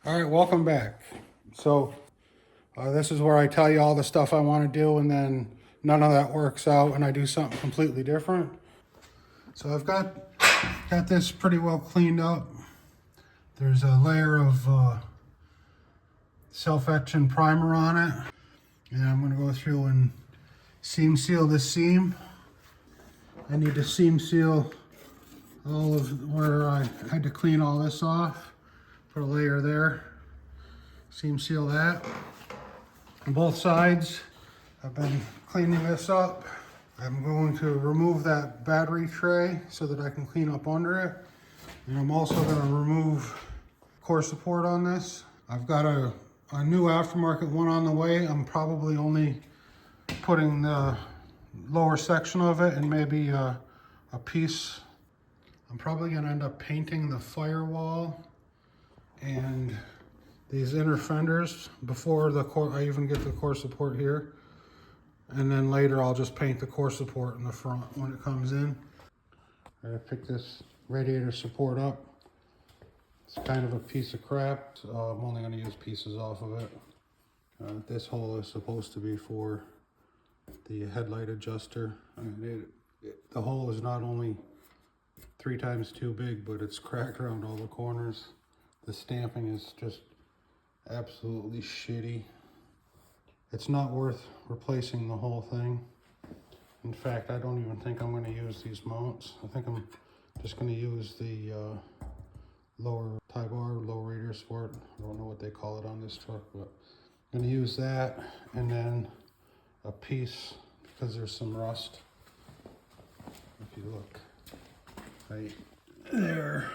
All right, welcome back. So this is where I tell you all the stuff I want to do, and then none of that works out and I do something completely different. So I've got this pretty well cleaned up. There's a layer of self-etching primer on it, and I'm going to go through and seam seal this seam. I need to seam seal all of where I had to clean all this off. Put a layer there, seam seal that. On both sides, I've been cleaning this up. I'm going to remove that battery tray so that I can clean up under it. And I'm also going to remove core support on this. I've got a new aftermarket one on the way. I'm probably only putting the lower section of it and maybe a piece. I'm probably going to end up painting the firewall and these inner fenders before the core, I even get the core support here. And then later I'll just paint the core support in the front when it comes in. I gotta pick this radiator support up. It's kind of a piece of crap. So I'm only gonna use pieces off of it. This hole is supposed to be for the headlight adjuster. I mean, the hole is not only 3 times too big, but it's cracked around all the corners. The stamping is just absolutely shitty. It's not worth replacing the whole thing. In fact, I don't even think I'm going to use these mounts. I think I'm just going to use the lower tie bar, low radiator support. I don't know what they call it on this truck, but I'm going to use that and then a piece because there's some rust. If you look right there.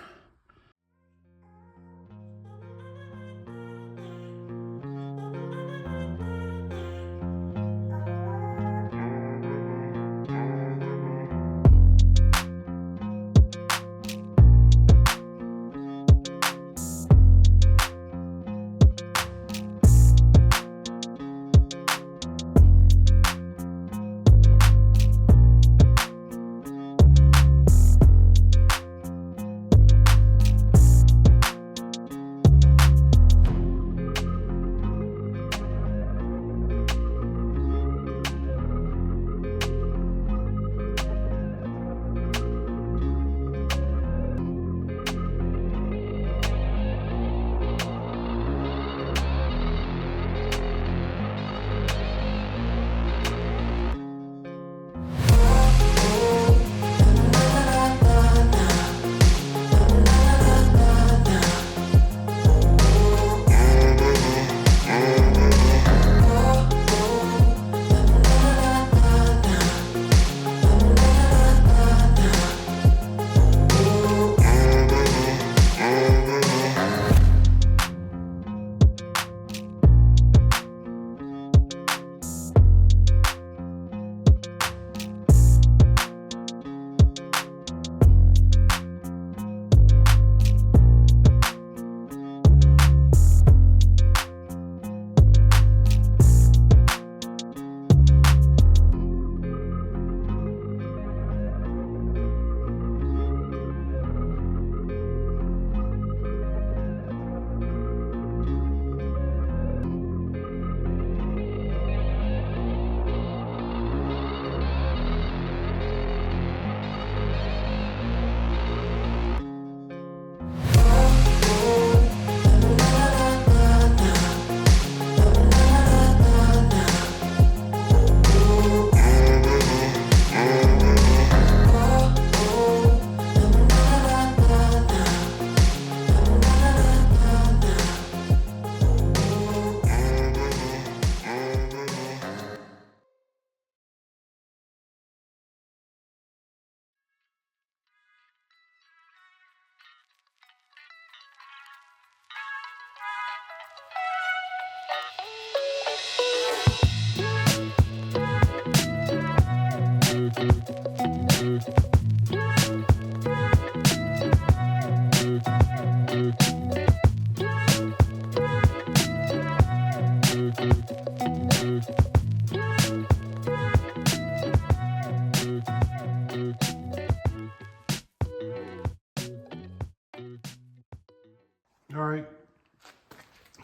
All right,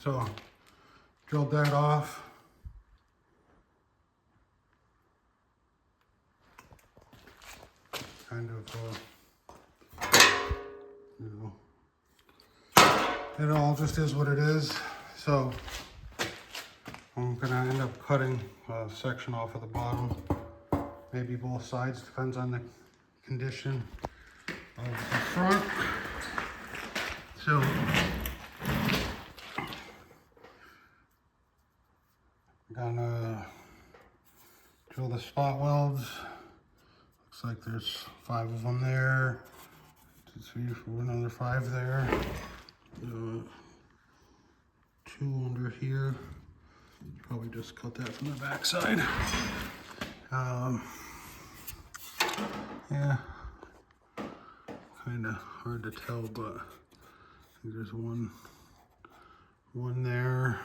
so drilled that off. Kind of, you know, it all just is what it is. So I'm gonna end up cutting a section off of the bottom, maybe both sides, depends on the condition of the front. So gonna drill the spot welds. Looks like there's 5 of them there. 2, 3, 4, another 5 there. 2 under here. Probably just cut that from the back side. Yeah, kind of hard to tell, but I think there's one there,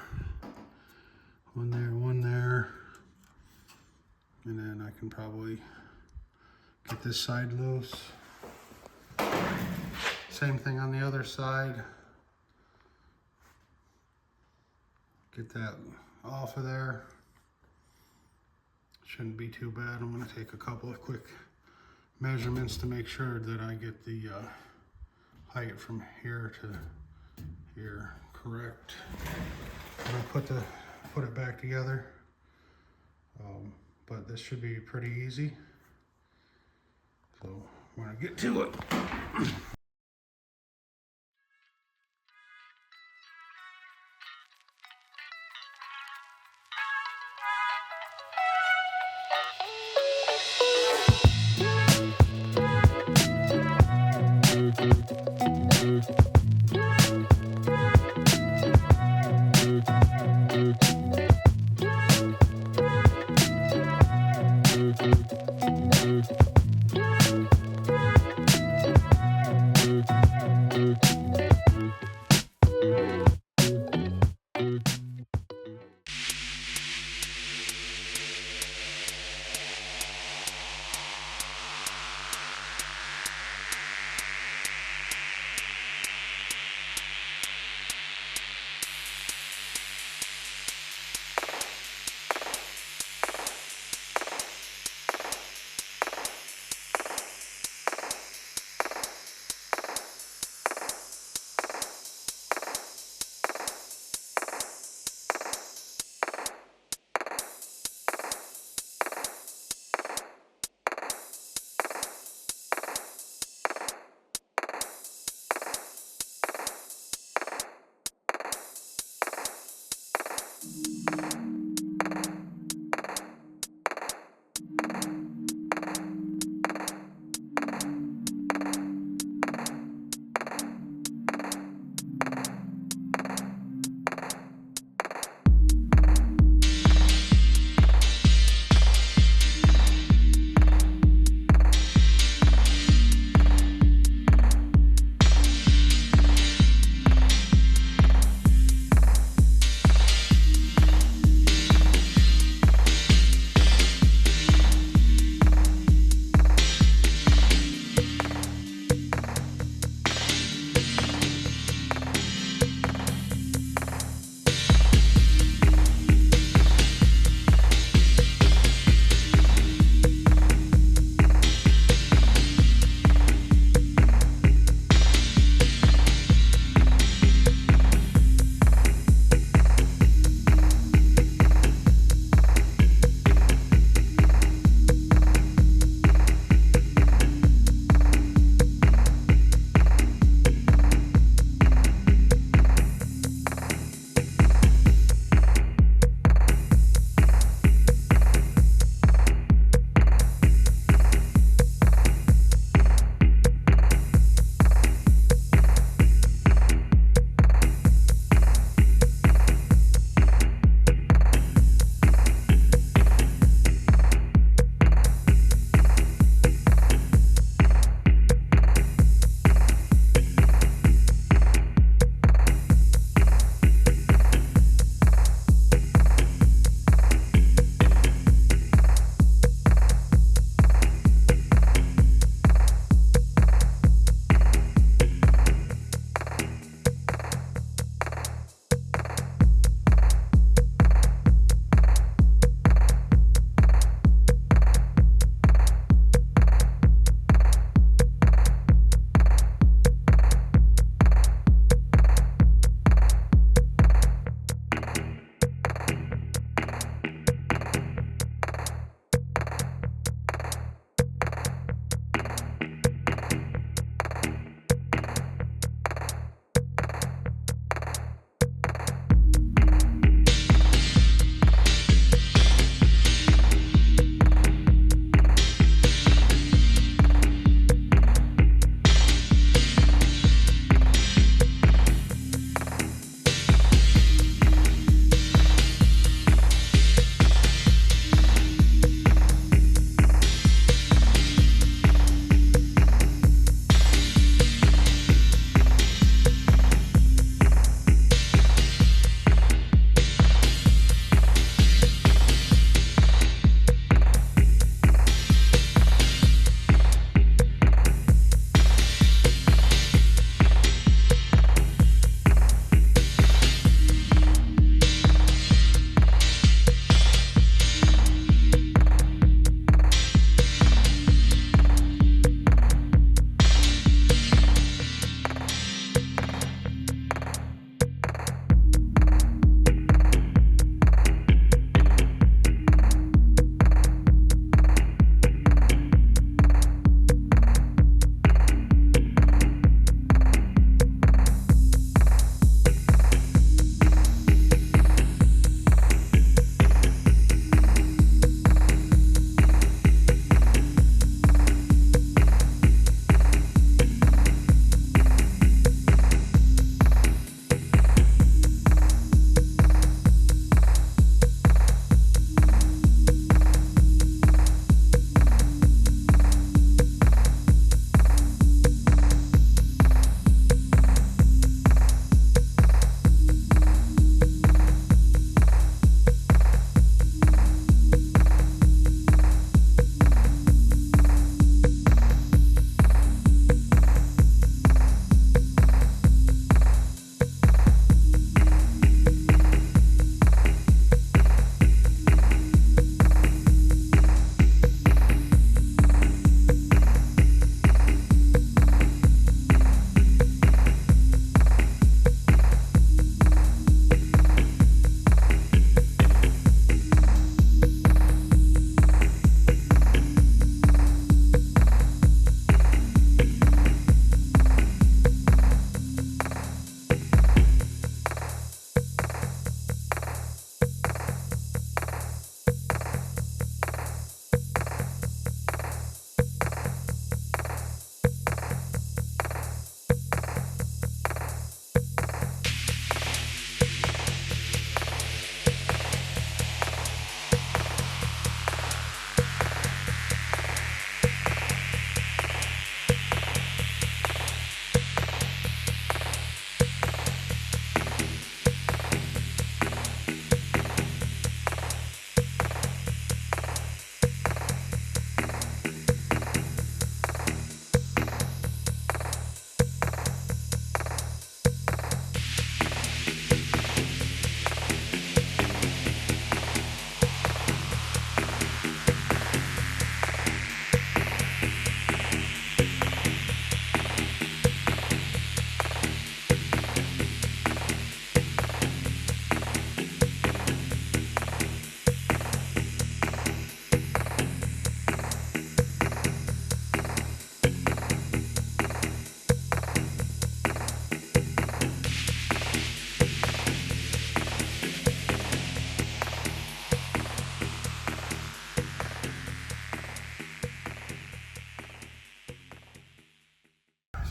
one there, and then I can probably get this side loose. Same thing on the other side. Get that off of there. Shouldn't be too bad. I'm going to take a couple of quick measurements to make sure that I get the height from here to here correct. I'm going to put it back together, but this should be pretty easy. So I'm going to get to it.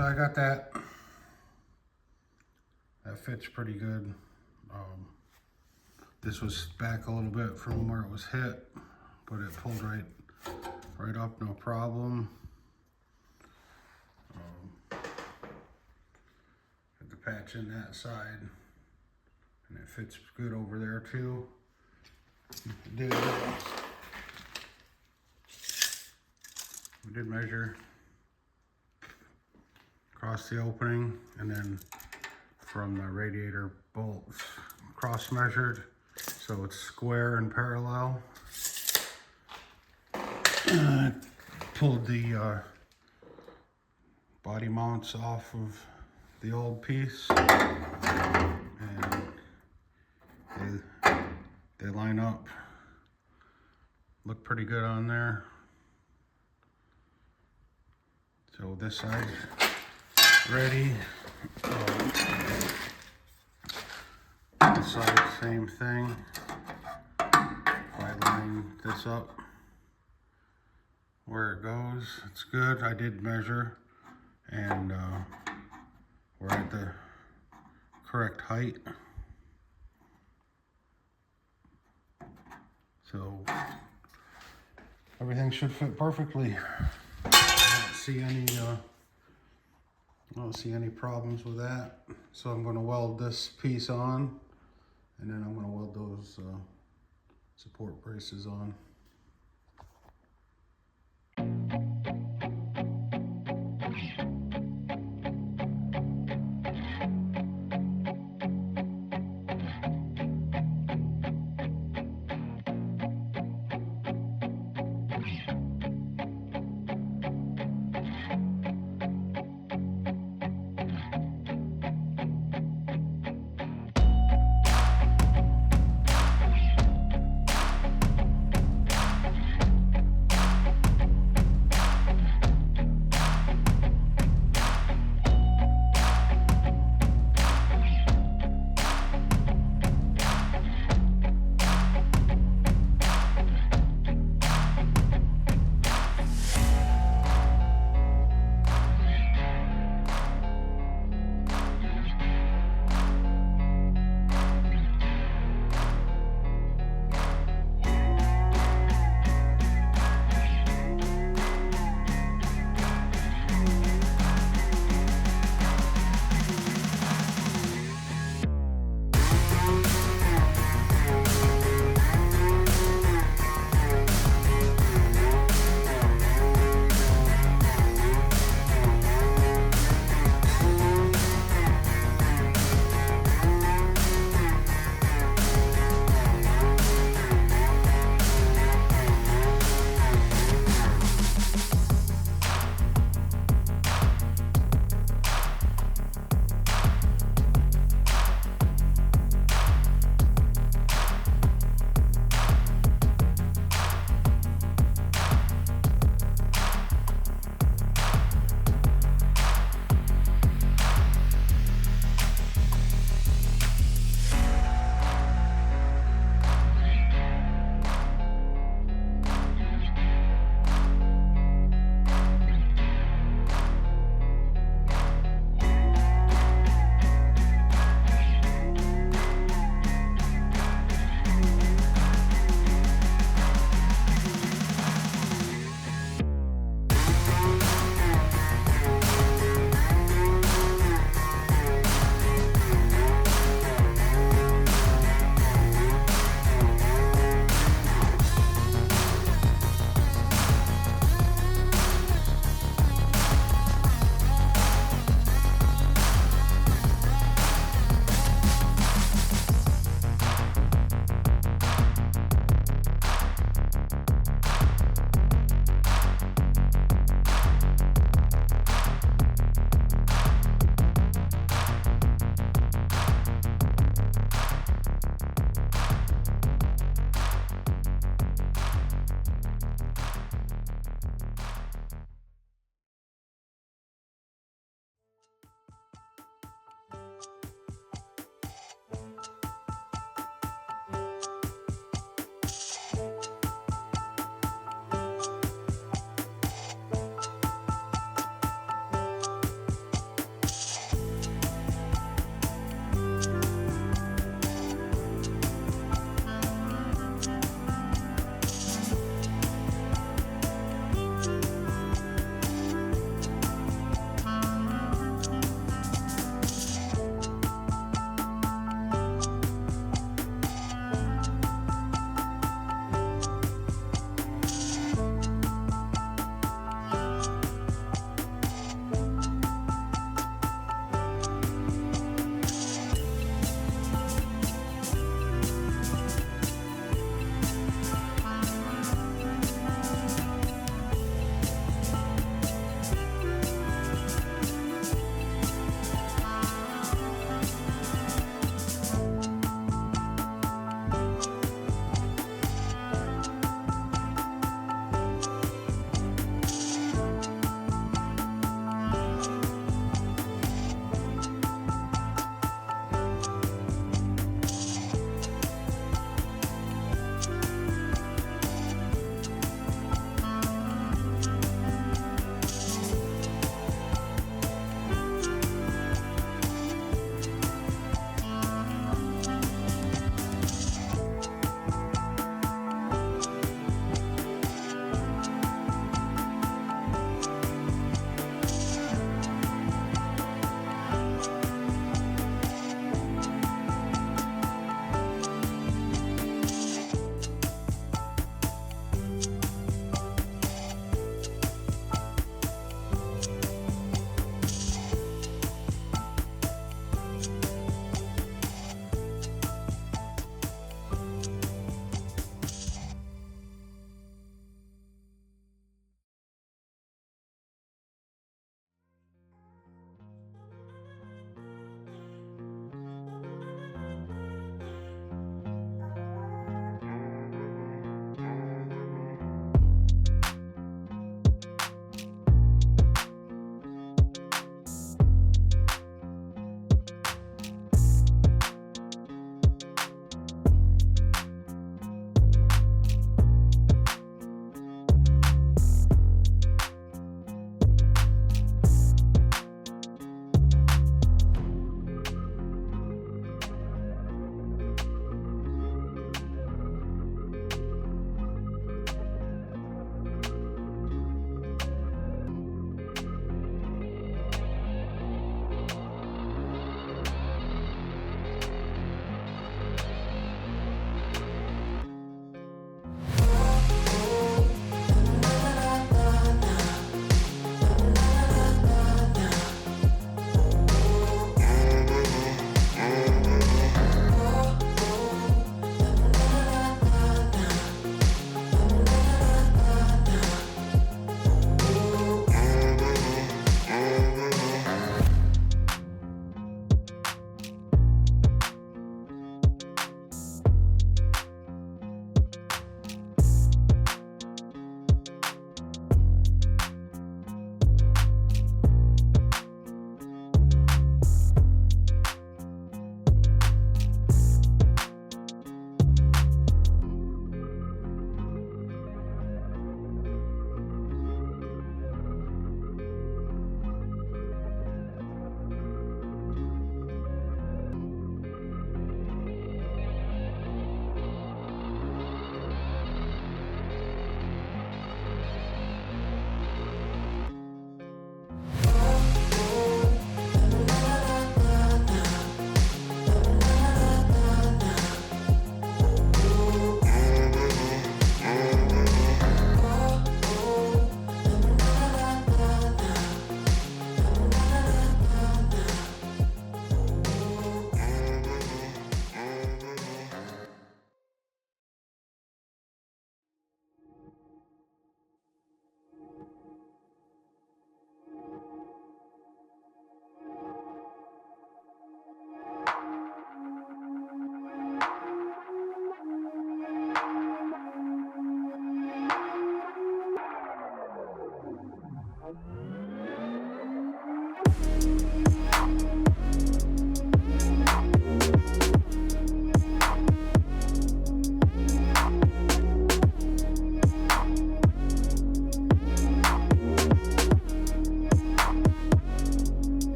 So I got that. That fits pretty good. This was back a little bit from where it was hit, but it pulled right up, no problem. Had the patch in that side, and it fits good over there too. We did measure across the opening, and then from the radiator bolts cross measured, so it's square and parallel. Pulled the body mounts off of the old piece, and they line up, look pretty good on there. So this side ready. This side, same thing. If I line this up where it goes, it's good. I did measure, and we're at the correct height. So everything should fit perfectly. I don't see any problems with that. So I'm going to weld this piece on, and then I'm going to weld those support braces on.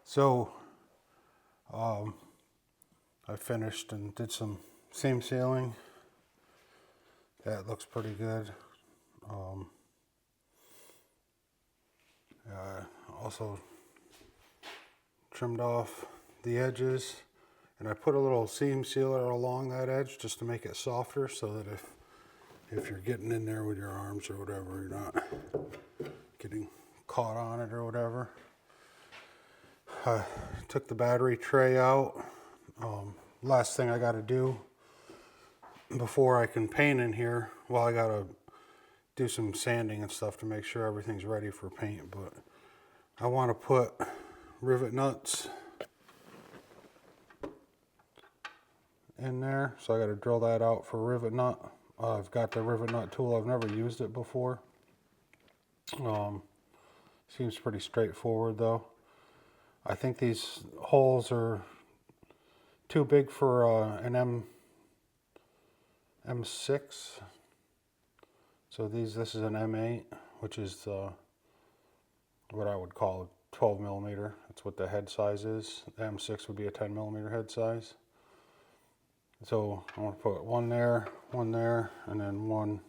So I finished and did some seam sealing. That looks pretty good. Also trimmed off the edges, and I put a little seam sealer along that edge just to make it softer, so that if you're getting in there with your arms or whatever, you're not getting caught on it or whatever. I took the battery tray out. Last thing I got to do before I can paint in here, well, I got to do some sanding and stuff to make sure everything's ready for paint, but I want to put rivet nuts in there, so I got to drill that out for rivet nut. I've got the rivet nut tool. I've never used it before. Seems pretty straightforward though. I think these holes are too big for an M6. So this is an M8, which is what I would call a 12 millimeter. That's what the head size is. The M6 would be a 10 millimeter head size. So I'm going to put one there, and then one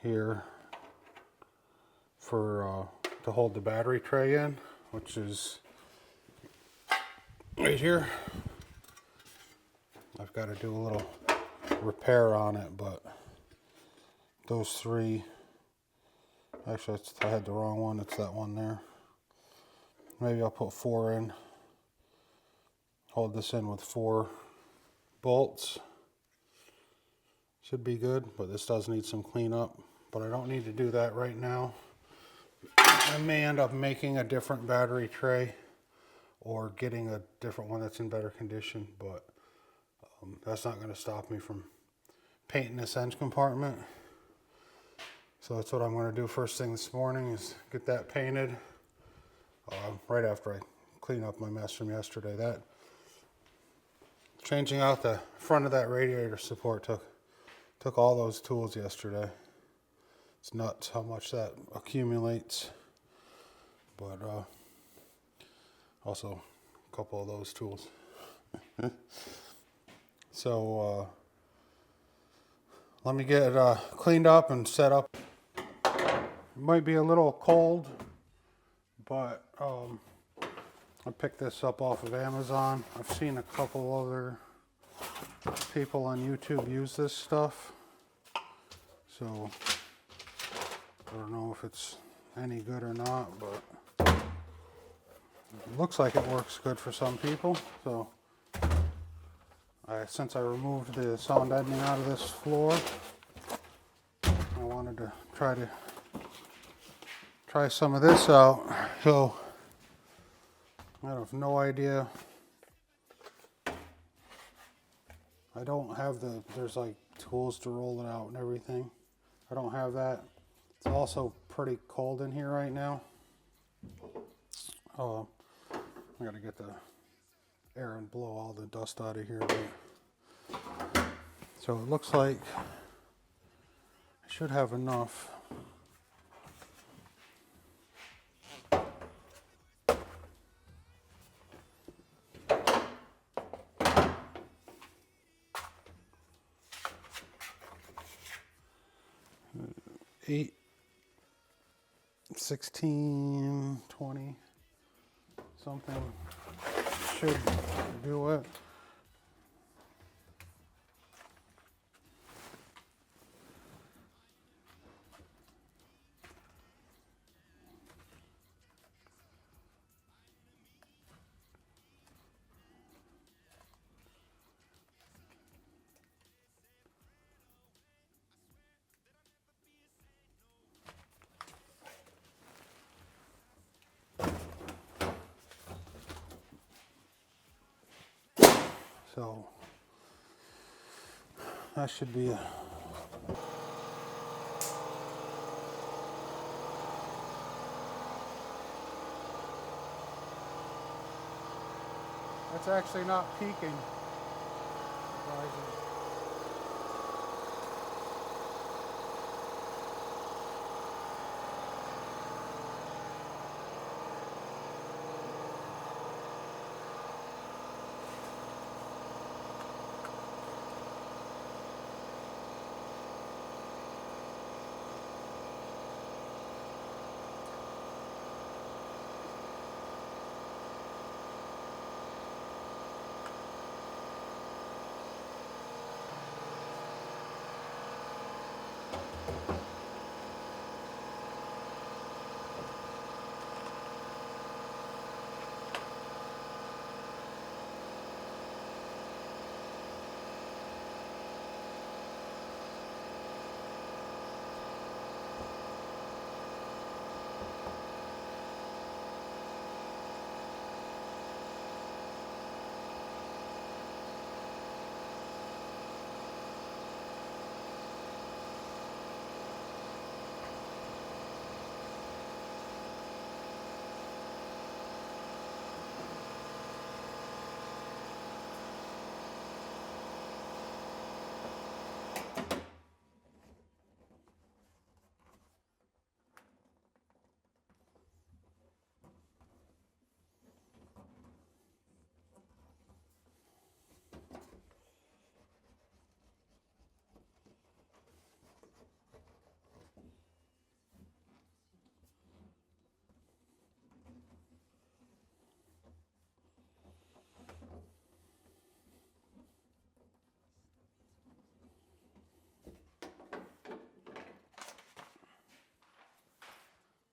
here for to hold the battery tray in, which is right here. I've got to do a little repair on it, but those three, actually I had the wrong one, it's that one there. Maybe I'll put 4 in, hold this in with 4 bolts. Should be good, but this does need some cleanup, but I don't need to do that right now. I may end up making a different battery tray or getting a different one that's in better condition, but that's not going to stop me from painting this engine compartment. So that's what I'm going to do first thing this morning, is get that painted right after I clean up my mess from yesterday. That changing out the front of that radiator support took all those tools yesterday. It's nuts how much that accumulates, but also a couple of those tools. So let me get cleaned up and set up. It might be a little cold, but I picked this up off of Amazon. I've seen a couple other people on YouTube use this stuff, so I don't know if it's any good or not, but it looks like it works good for some people. So since I removed the sound deadening out of this floor, I wanted to try some of this out. So I have no idea. I don't have there's like tools to roll it out and everything. I don't have that. It's also pretty cold in here right now. I gotta get the air and blow all the dust out of here. So it looks like I should have enough. Eight, 16, 20, something should do it. So that should be a That's actually not peaking. Surprising.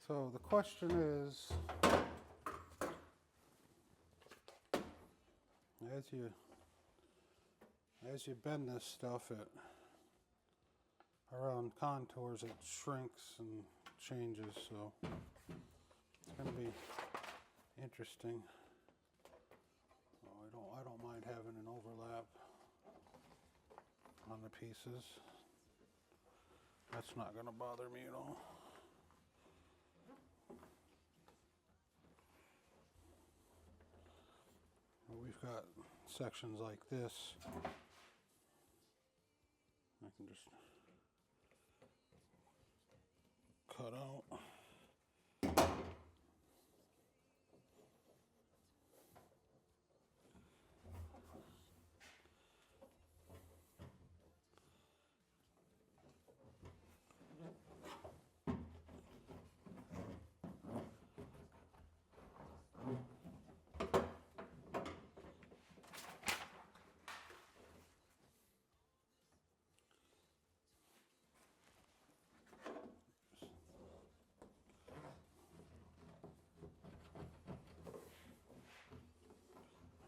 So the question is, as you bend this stuff around contours, it shrinks and changes, so it's going to be interesting. Oh, I don't mind having an overlap on the pieces. That's not going to bother me at all. We've got sections like this. I can just cut out.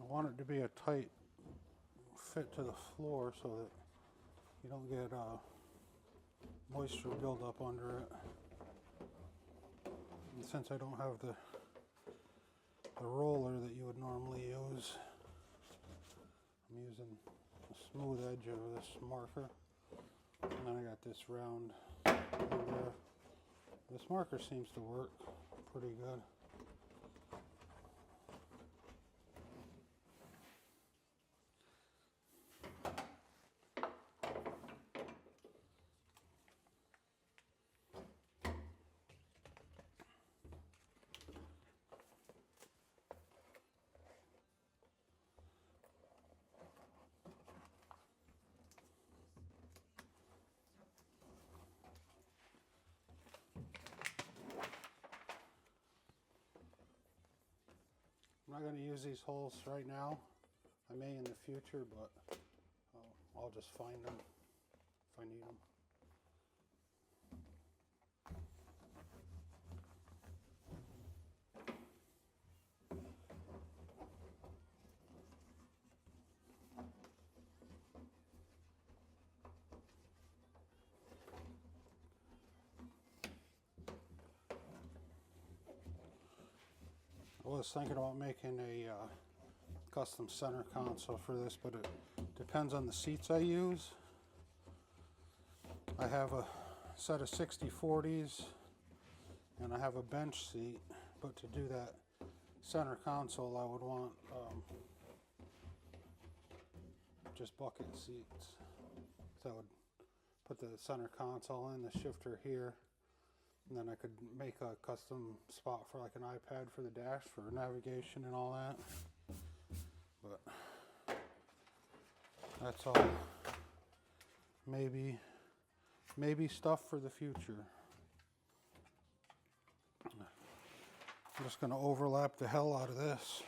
I want it to be a tight fit to the floor so that you don't get moisture buildup under it. And since I don't have the roller that you would normally use, I'm using the smooth edge of this marker. And then I got this round in there. This marker seems to work pretty good. I'm not going to use these holes right now. I may in the future, but I'll just find them if I need them. I was thinking about making a custom center console for this, but it depends on the seats I use. I have a set of 60/40s and I have a bench seat, but to do that center console I would want just bucket seats. So I would put the center console in, the shifter here, and then I could make a custom spot for like an iPad for the dash for navigation and all that. But that's all maybe stuff for the future. I'm just going to overlap the hell out of this.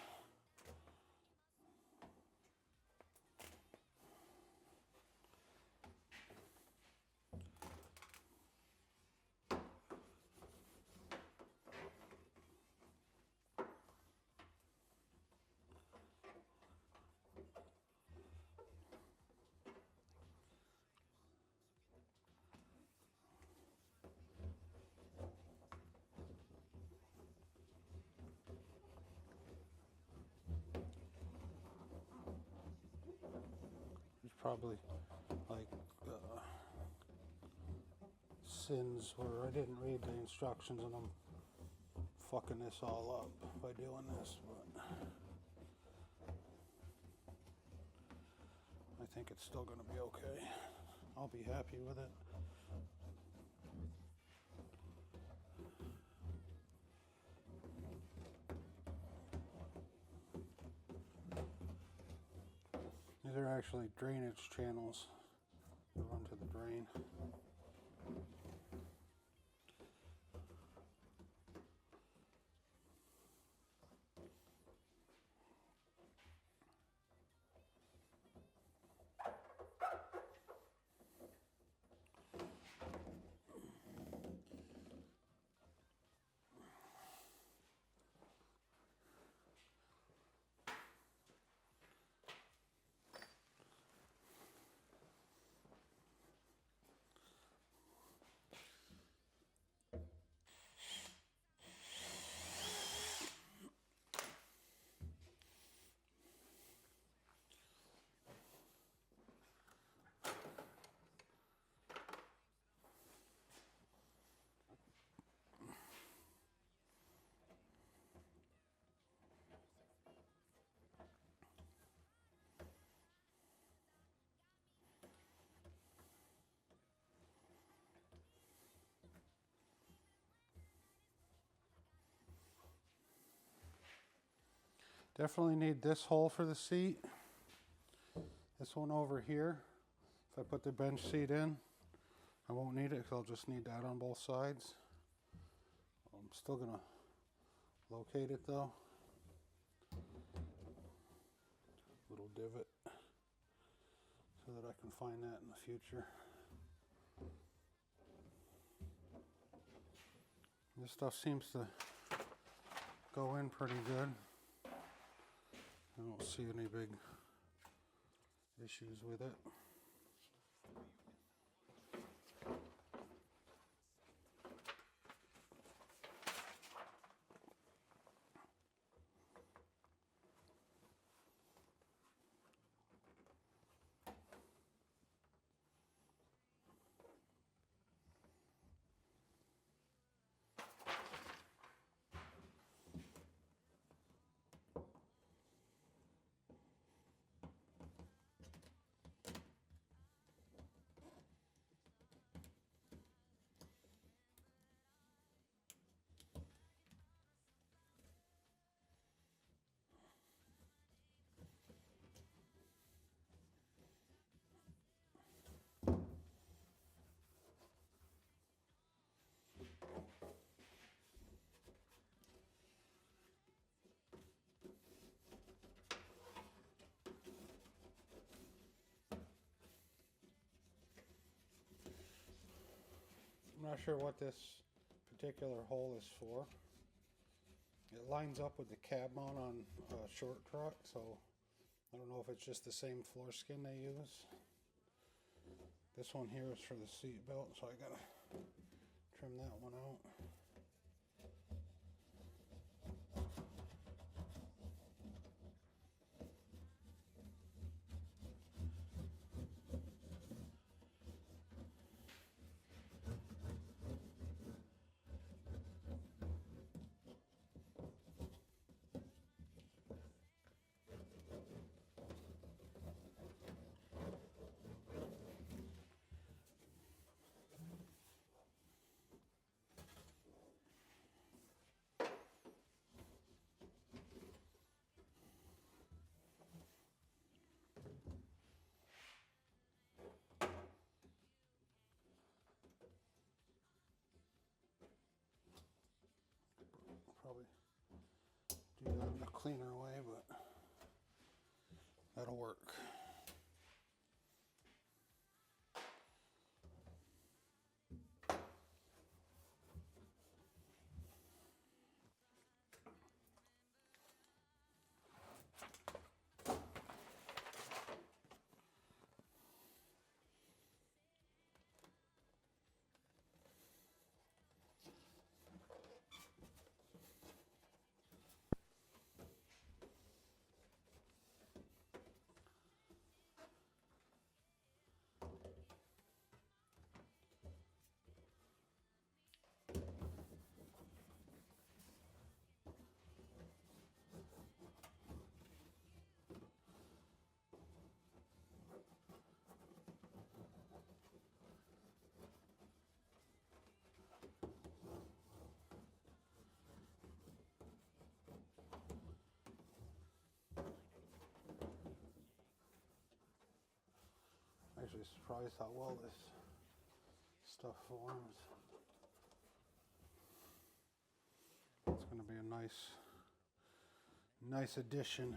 There's probably like sins where I didn't read the instructions and I'm fucking this all up by doing this, but I think it's still going to be okay. I'll be happy with it. These are actually drainage channels that run to the drain. Definitely need this hole for the seat. This one over here. If I put the bench seat in, I won't need it because I'll just need that on both sides. I'm still gonna locate it though. Little divot so that I can find that in the future. This stuff seems to go in pretty good. I don't see any big issues with it. I'm not sure what this particular hole is for. It lines up with the cab mount on a short truck, so I don't know if it's just the same floor skin they use. This one here is for the seat belt, so I gotta trim that one out. Probably do that in a cleaner way, but that'll work. Actually surprised how well this stuff forms. It's going to be a nice addition.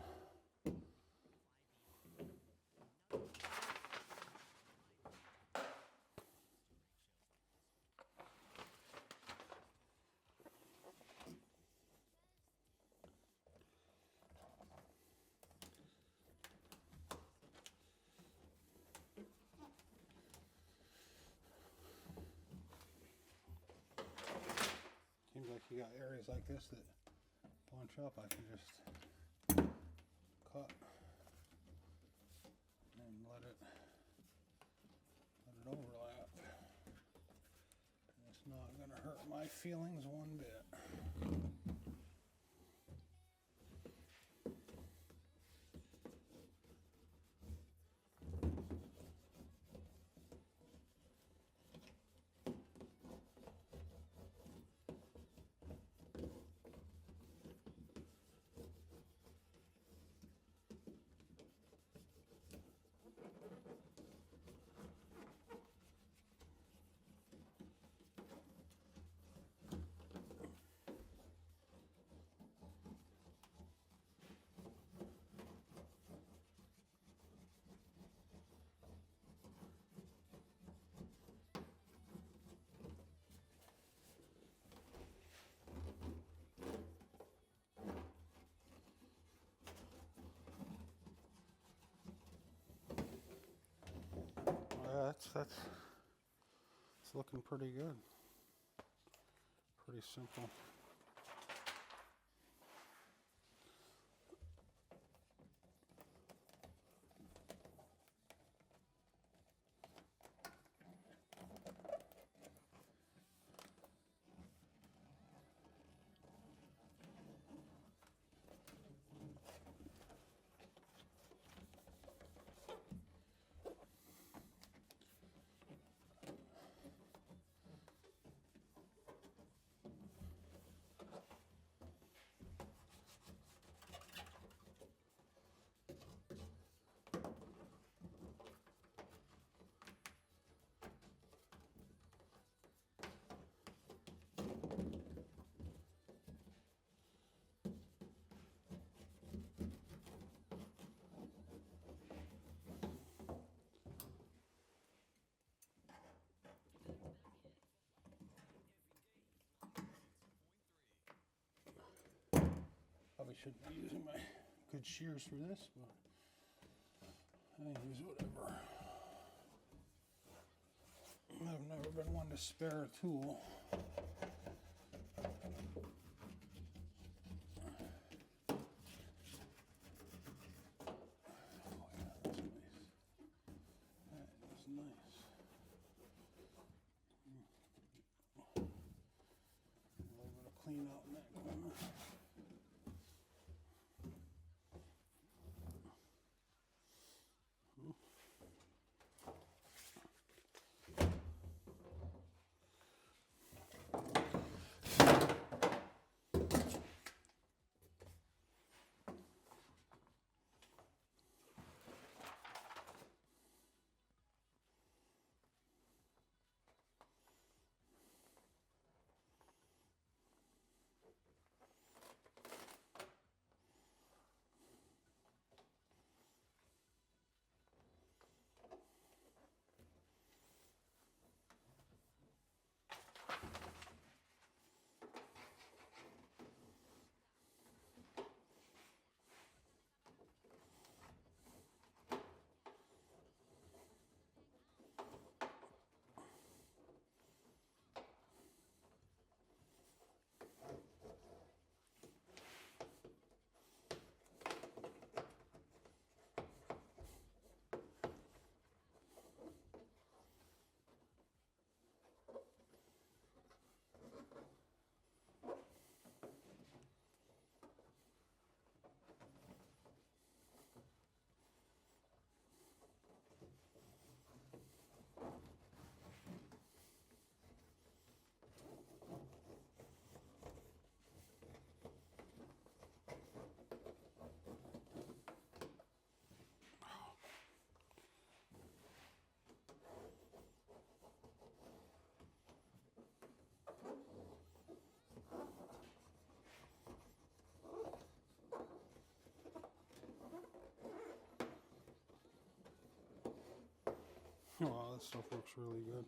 Seems like you got areas like this that bunch up. I can just cut and let it overlap. And it's not going to hurt my feelings one bit. it's looking pretty good. Pretty simple. Probably shouldn't be using my good shears for this, but I use whatever. I've never been one to spare a tool. Oh yeah, that's nice. That is nice. A little bit of clean out in that corner. Wow, this stuff looks really good.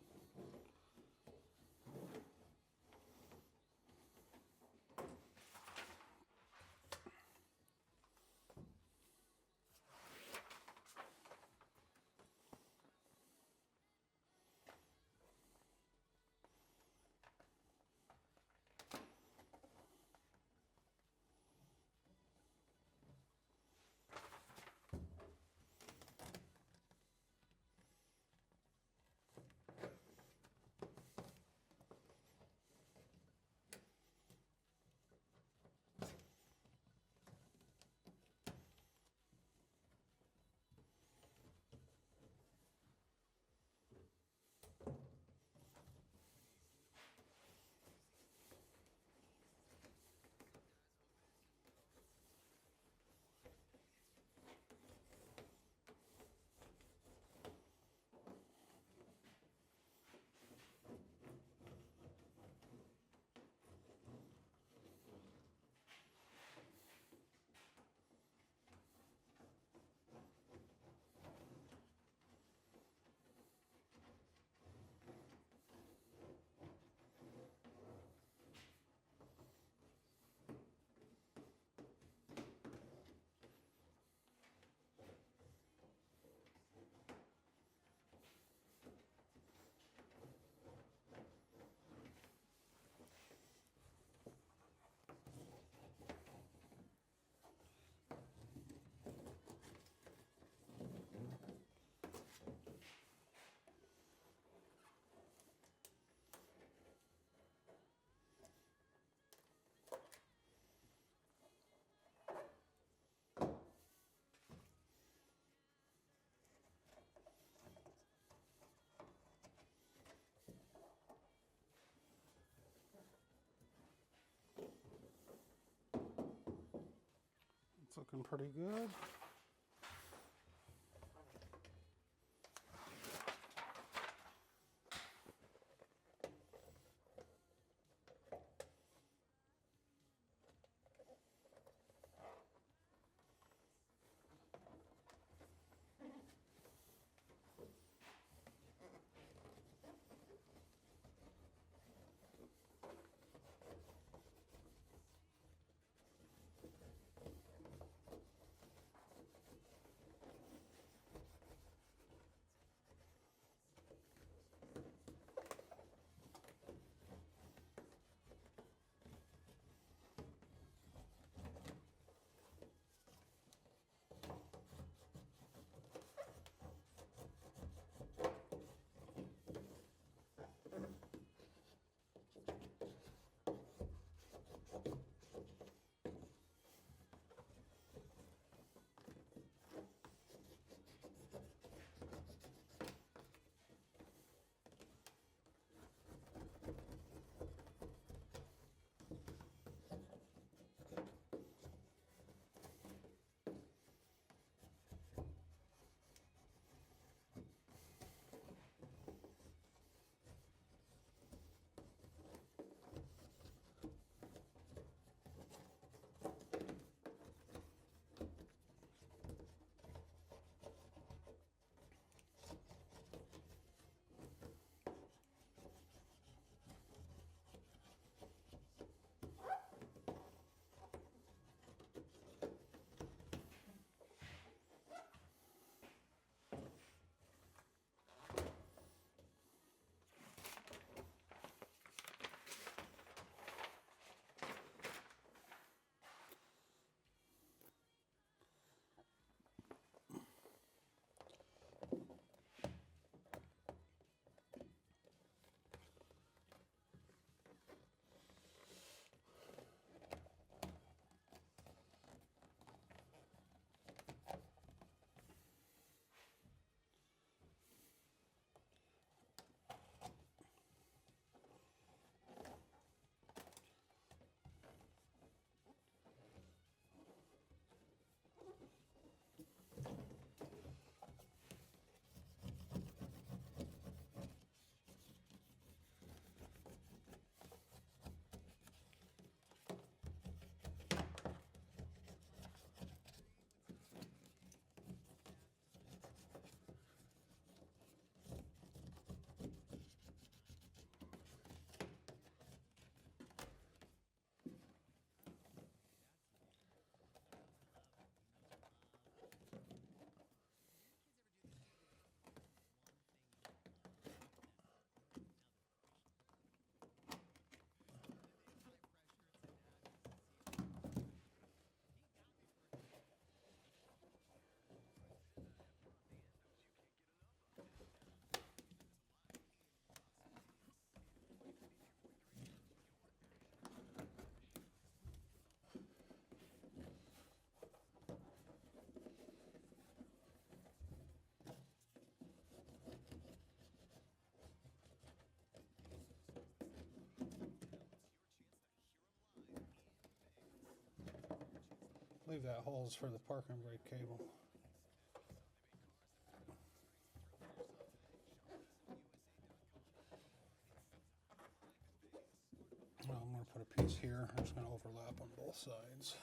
looking pretty good. I believe that hole is for the parking brake cable. Well, I'm going to put a piece here. I'm just going to overlap on both sides.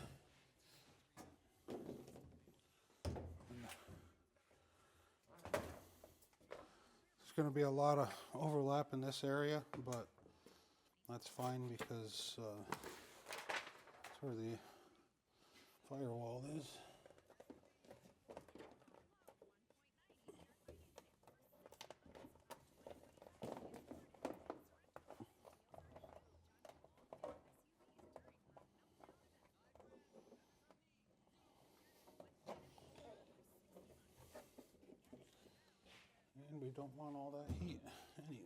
There's going to be a lot of overlap in this area, but that's fine because that's where the firewall is. And we don't want all that heat anyway.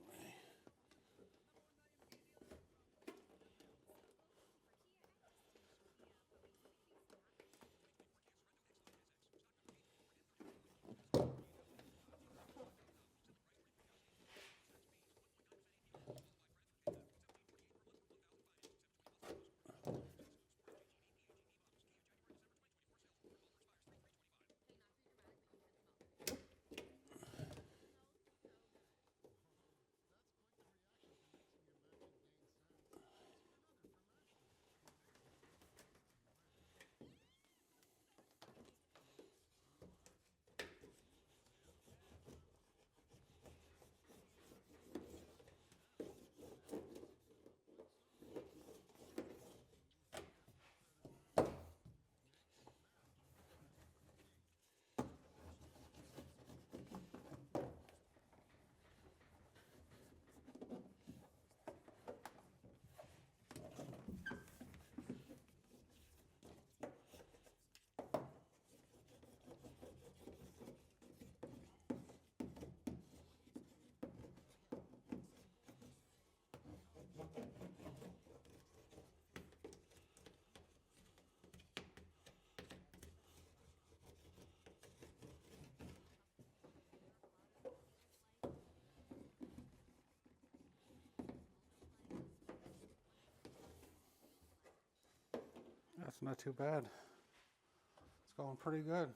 It's not too bad. It's going pretty good.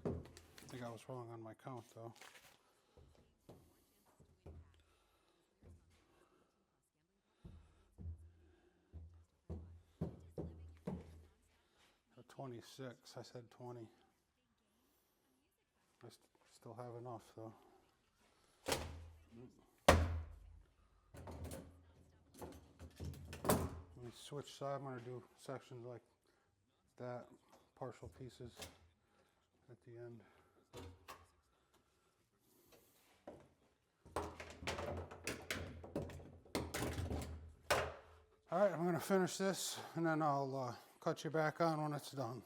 I think I was wrong on my count though. Or 26, I said 20. I still have enough though. Let me switch side. I'm going to do sections like that, partial pieces at the end. All right, I'm going to finish this and then I'll cut you back on when it's done.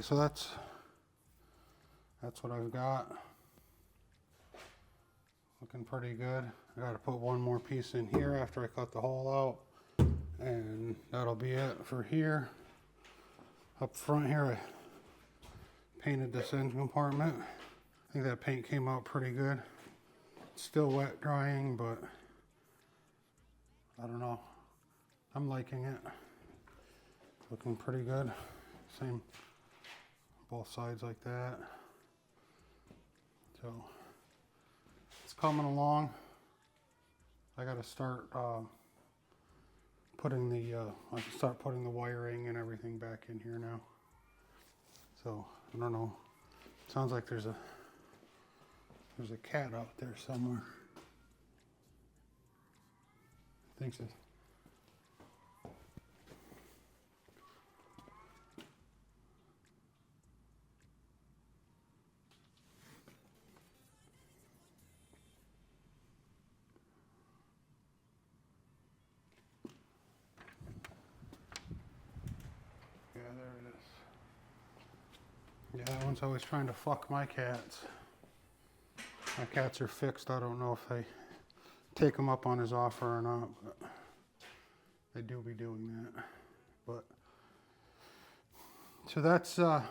So that's what I've got. looking pretty good. I gotta put one more piece in here after I cut the hole out, and that'll be it for here. Up front here, I painted this engine compartment. I think that paint came out pretty good. It's still wet drying, but I don't know. I'm liking it. Looking pretty good. Same, both sides like that. So it's coming along. I got to start putting the wiring and everything back in here now. So I don't know. Sounds like there's a cat out there somewhere. Thinks it's yeah, there it is. Yeah, that one's always trying to fuck my cats. My cats are fixed. I don't know if they take him up on his offer or not, but they do be doing that. But so that's it